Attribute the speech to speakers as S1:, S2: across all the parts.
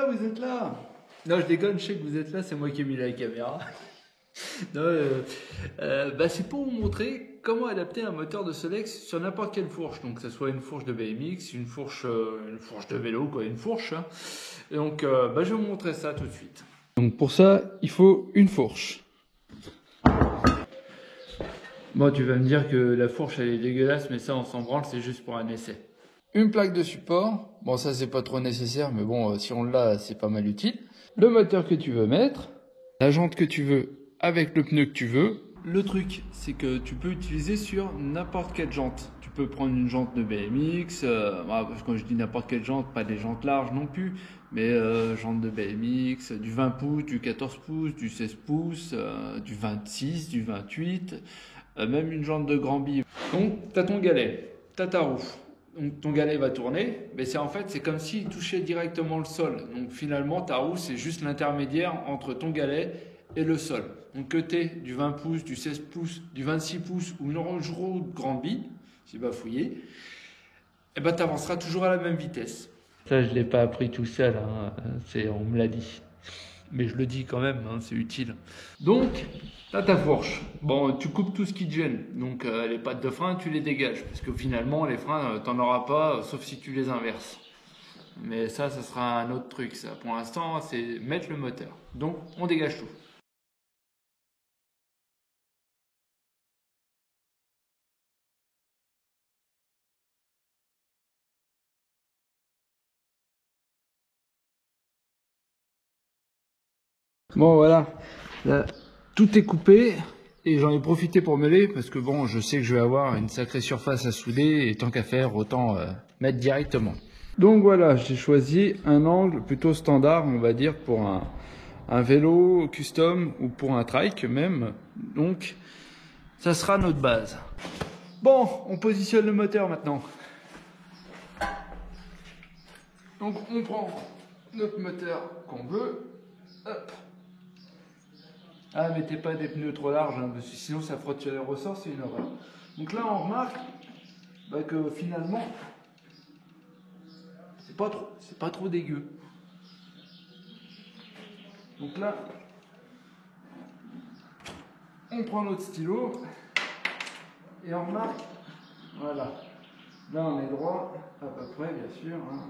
S1: voilà, vous êtes là. Non, je déconne, je sais que vous êtes là, c'est moi qui ai mis la caméra. Non, c'est pour vous montrer comment adapter un moteur de Solex sur n'importe quelle fourche. Donc, que ce soit une fourche de BMX, une fourche de vélo, quoi, une fourche. Hein. Et donc, je vais vous montrer ça tout de suite. Donc, pour ça, il faut une fourche. Bon, tu vas me dire que la fourche, elle est dégueulasse, mais ça, on s'en branle, c'est juste pour un essai. Une plaque de support. Bon, ça, c'est pas trop nécessaire, mais bon, si on l'a, c'est pas mal utile. Le moteur que tu veux mettre. La jante que tu veux avec le pneu que tu veux. Le truc, c'est que tu peux utiliser sur n'importe quelle jante. Tu peux prendre une jante de BMX. Quand je dis n'importe quelle jante, pas des jantes larges non plus, mais jante de BMX, du 20 pouces, du 14 pouces, du 16 pouces, du 26, du 28, même une jante de grand bille. Donc, tu as ton galet, tu as ta roue. Donc ton galet va tourner, mais c'est comme s'il touchait directement le sol. Donc finalement ta roue c'est juste l'intermédiaire entre ton galet et le sol. Donc que tu aies du 20 pouces, du 16 pouces, du 26 pouces ou une roue de grande bille, c'est bafouillé, et ben tu avanceras toujours à la même vitesse. Ça je ne l'ai pas appris tout seul, hein. On me l'a dit. Mais je le dis quand même, hein, c'est utile. Donc, tu as ta fourche. Bon, tu coupes tout ce qui te gêne. Donc, les pattes de frein, tu les dégages. Parce que finalement, les freins, tu n'en auras pas, sauf si tu les inverses. Mais ça sera un autre truc. Ça. Pour l'instant, c'est mettre le moteur. Donc, on dégage tout. Bon, voilà. Là, tout est coupé. Et j'en ai profité pour mêler parce que bon, je sais que je vais avoir une sacrée surface à souder et tant qu'à faire, autant mettre directement. Donc voilà, j'ai choisi un angle plutôt standard, on va dire, pour un vélo custom ou pour un trike même. Donc, ça sera notre base. Bon, on positionne le moteur maintenant. Donc, on prend notre moteur qu'on veut. Hop. Ah, mettez pas des pneus trop larges, hein, parce que sinon ça frotte sur les ressorts, c'est une horreur. Donc là, on remarque que finalement, c'est pas trop dégueu. Donc là, on prend notre stylo et on remarque, voilà. Là, on est droit, à peu près, bien sûr. Hein.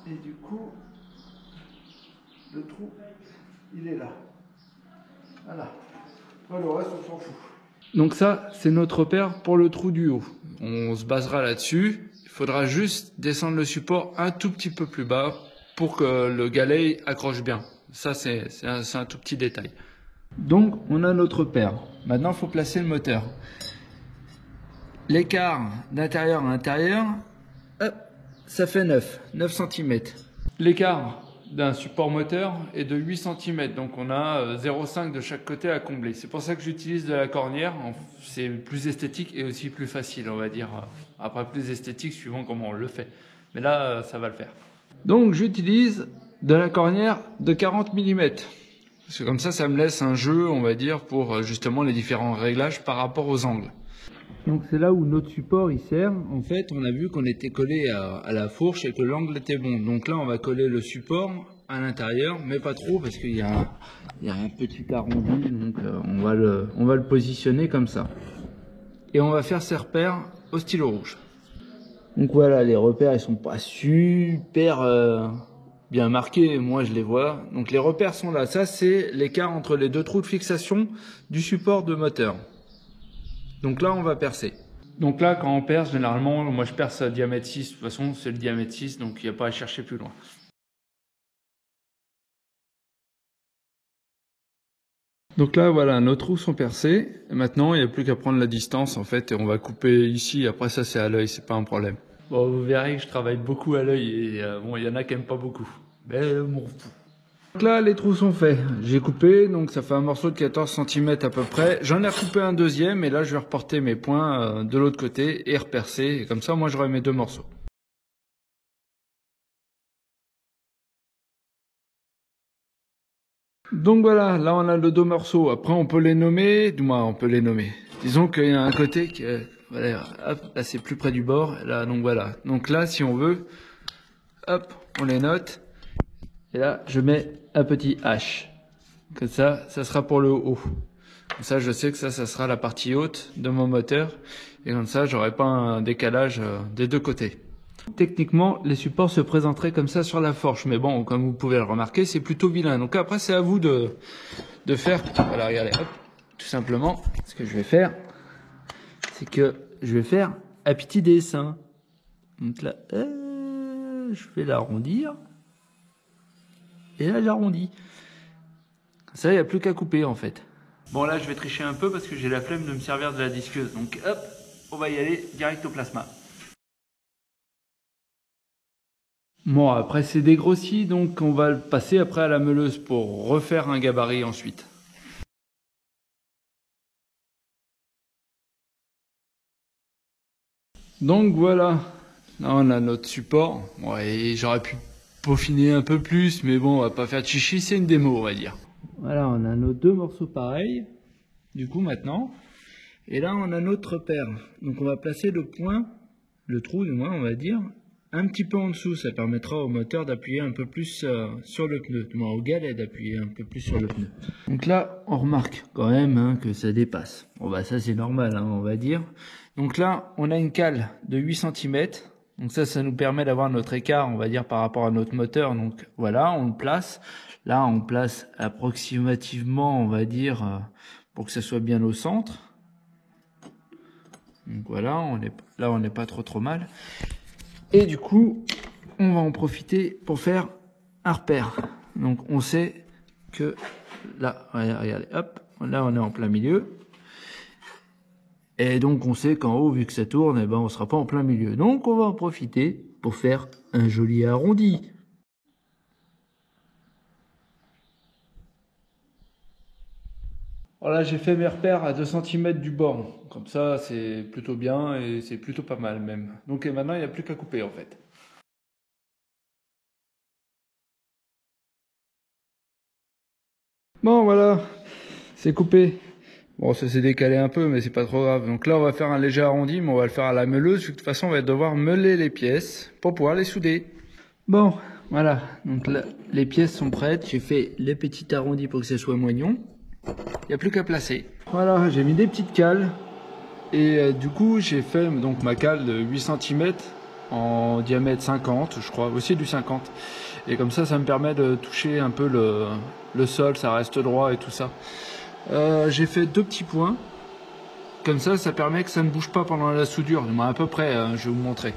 S1: Et du coup, le trou, il est là. Voilà. Voilà, le reste, on s'en fout. Donc ça, c'est notre repère pour le trou du haut. On se basera là-dessus. Il faudra juste descendre le support un tout petit peu plus bas pour que le galet accroche bien. Ça, c'est un tout petit détail. Donc, on a notre repère. Maintenant, il faut placer le moteur. L'écart d'intérieur à intérieur, hop, ça fait 9 cm. L'écart d'un support moteur est de 8 cm, donc on a 0,5 de chaque côté à combler. C'est pour ça que j'utilise de la cornière, c'est plus esthétique et aussi plus facile, on va dire. Après, plus esthétique suivant comment on le fait. Mais là, ça va le faire. Donc j'utilise de la cornière de 40 mm. Parce que comme ça me laisse un jeu, on va dire, pour justement les différents réglages par rapport aux angles. Donc c'est là où notre support il sert. En fait, on a vu qu'on était collé à la fourche et que l'angle était bon. Donc là, on va coller le support à l'intérieur, mais pas trop parce qu'il y a un petit arrondi. Donc on va le positionner comme ça. Et on va faire ses repères au stylo rouge. Donc voilà, les repères ils sont pas super bien marqués. Moi, je les vois. Donc les repères sont là. Ça, c'est l'écart entre les deux trous de fixation du support de moteur. Donc là, on va percer. Donc là, quand on perce, généralement, moi je perce à diamètre 6. De toute façon, c'est le diamètre 6, donc il n'y a pas à chercher plus loin. Donc là, voilà, nos trous sont percés. Et maintenant, il n'y a plus qu'à prendre la distance, en fait, et on va couper ici. Après ça, c'est à l'œil, c'est pas un problème. Bon, vous verrez que je travaille beaucoup à l'œil, et bon, il y en a qui n'aiment pas beaucoup. Mais bon. Donc là, les trous sont faits. J'ai coupé, donc ça fait un morceau de 14 cm à peu près. J'en ai recoupé un deuxième, et là, je vais reporter mes points de l'autre côté et repercer. Et comme ça, moi, j'aurai mes deux morceaux. Donc voilà, là, on a les deux morceaux. Après, on peut les nommer. Du moins, on peut les nommer. Disons qu'il y a un côté qui voilà, hop, là, c'est plus près du bord. Là, donc voilà. Donc là, si on veut, hop, on les note. Et là, je mets un petit H. Comme ça sera pour le haut. Comme ça, je sais que ça sera la partie haute de mon moteur. Et comme ça, j'aurai pas un décalage des deux côtés. Techniquement, les supports se présenteraient comme ça sur la fourche. Mais bon, comme vous pouvez le remarquer, c'est plutôt vilain. Donc après, c'est à vous de faire. Voilà, regardez, hop, tout simplement, ce que je vais faire, c'est que je vais faire un petit dessin. Donc là, je vais l'arrondir. Et là, j'arrondis. Ça, il n'y a plus qu'à couper, en fait. Bon, là, je vais tricher un peu parce que j'ai la flemme de me servir de la disqueuse. Donc, hop, on va y aller direct au plasma. Bon, après, c'est dégrossi, donc on va le passer après à la meuleuse pour refaire un gabarit ensuite. Donc, voilà. Là, on a notre support. Ouais, j'aurais pu peaufiner un peu plus, mais bon, on va pas faire de chichi, c'est une démo, on va dire. Voilà, on a nos deux morceaux pareils, du coup, maintenant. Et là, on a notre repère. Donc, on va placer le point, le trou, du moins, on va dire, un petit peu en dessous. Ça permettra au moteur d'appuyer un peu plus sur le pneu, du moins au galet d'appuyer un peu plus sur le pneu. Donc là, on remarque quand même que ça dépasse. Bon, bah ça, c'est normal, on va dire. Donc là, on a une cale de 8 cm. Donc ça nous permet d'avoir notre écart, on va dire, par rapport à notre moteur. Donc voilà, on le place. Là, on place approximativement, on va dire, pour que ça soit bien au centre. Donc voilà, on n'est pas trop mal. Et du coup, on va en profiter pour faire un repère. Donc on sait que là, regardez, hop, là on est en plein milieu. Et donc on sait qu'en haut, vu que ça tourne, eh ben, on sera pas en plein milieu. Donc on va en profiter pour faire un joli arrondi. Voilà, j'ai fait mes repères à 2 cm du bord. Comme ça, c'est plutôt bien et c'est plutôt pas mal même. Donc et maintenant, il n'y a plus qu'à couper en fait. Bon, voilà, c'est coupé. Bon, ça s'est décalé un peu, mais c'est pas trop grave. Donc là, on va faire un léger arrondi, mais on va le faire à la meuleuse. De toute façon, on va devoir meuler les pièces pour pouvoir les souder. Bon, voilà. Donc là, les pièces sont prêtes. J'ai fait les petits arrondis pour que ce soit moignon. Il n'y a plus qu'à placer. Voilà, j'ai mis des petites cales. Et du coup, j'ai fait donc ma cale de 8 cm en diamètre 50, je crois, aussi du 50. Et comme ça me permet de toucher un peu le sol, ça reste droit et tout ça. J'ai fait 2 petits points. Comme ça permet que ça ne bouge pas pendant la soudure. Du moins à peu près, je vais vous montrer.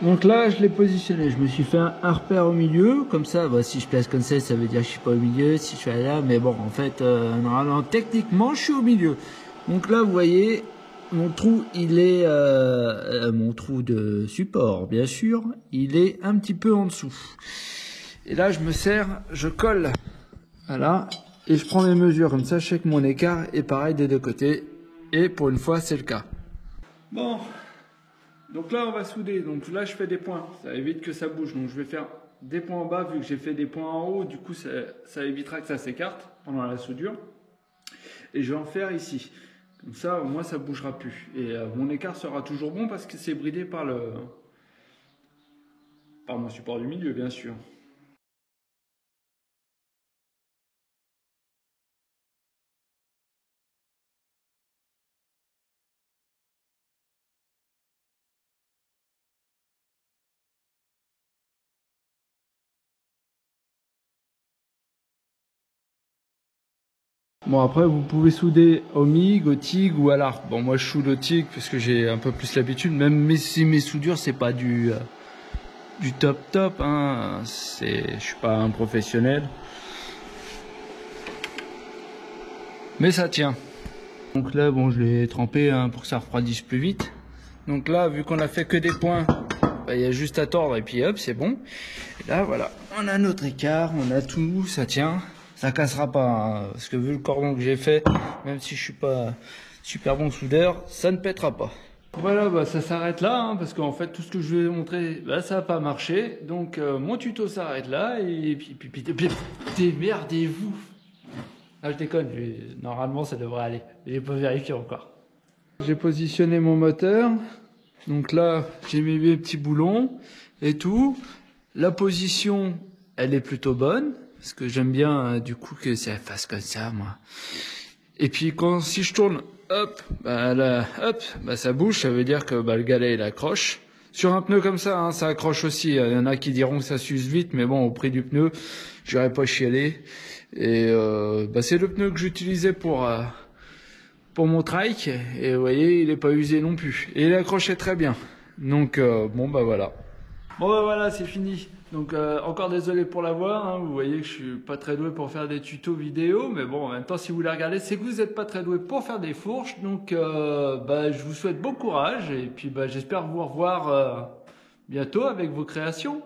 S1: Donc là, je l'ai positionné. Je me suis fait un repère au milieu. Comme ça, bah, si je place comme ça veut dire que je suis pas au milieu. Si je suis là, mais bon, en fait, normalement, techniquement, je suis au milieu. Donc là, vous voyez, mon trou, il est... mon trou de support, bien sûr, il est un petit peu en dessous. Et là, je me sers, je colle. Voilà. Et je prends mes mesures. Comme ça, je sais que mon écart est pareil des deux côtés. Et pour une fois, c'est le cas. Bon. Donc là, on va souder. Donc là, je fais des points. Ça évite que ça bouge. Donc je vais faire des points en bas, vu que j'ai fait des points en haut. Du coup, ça évitera que ça s'écarte pendant la soudure. Et je vais en faire ici. Comme ça, au moins, ça ne bougera plus. Et mon écart sera toujours bon parce que c'est bridé par mon support du milieu, bien sûr. Bon, après, vous pouvez souder au MIG, au TIG ou à l'arc. Bon, moi, je soude au TIG parce que j'ai un peu plus l'habitude. Même si mes soudures, c'est pas du top, hein. Je suis pas un professionnel. Mais ça tient. Donc là, bon, je l'ai trempé pour que ça refroidisse plus vite. Donc là, vu qu'on a fait que des points, bah, y a juste à tordre et puis hop, c'est bon. Et là, voilà, on a notre écart, on a tout, ça tient. Ça cassera pas, hein, parce que vu le cordon que j'ai fait, même si je suis pas super bon soudeur, ça ne pètera pas. Voilà, bah, ça s'arrête là, hein, parce qu'en fait, tout ce que je vous ai montré, bah, ça n'a pas marché. Donc, mon tuto s'arrête là, et puis démerdez-vous. Ah, je déconne, normalement, ça devrait aller. J'ai pas vérifié encore. J'ai positionné mon moteur. Donc là, j'ai mis mes petits boulons et tout. La position, elle est plutôt bonne, parce que j'aime bien du coup que ça fasse comme ça, moi. Et puis si je tourne, hop, ça bouge, ça veut dire que le galet il accroche. Sur un pneu comme ça, hein, ça accroche aussi. Il y en a qui diront que ça s'use vite, mais bon, au prix du pneu, j'irai pas chialer. Et c'est le pneu que j'utilisais pour mon trike, et vous voyez, il est pas usé non plus. Et il accrochait très bien. Donc voilà. Bon voilà, c'est fini. Donc encore désolé pour la voix, hein. Vous voyez que je suis pas très doué pour faire des tutos vidéo, mais bon, en même temps, si vous les regardez, c'est que vous n'êtes pas très doué pour faire des fourches. Donc je vous souhaite bon courage, et puis j'espère vous revoir bientôt avec vos créations.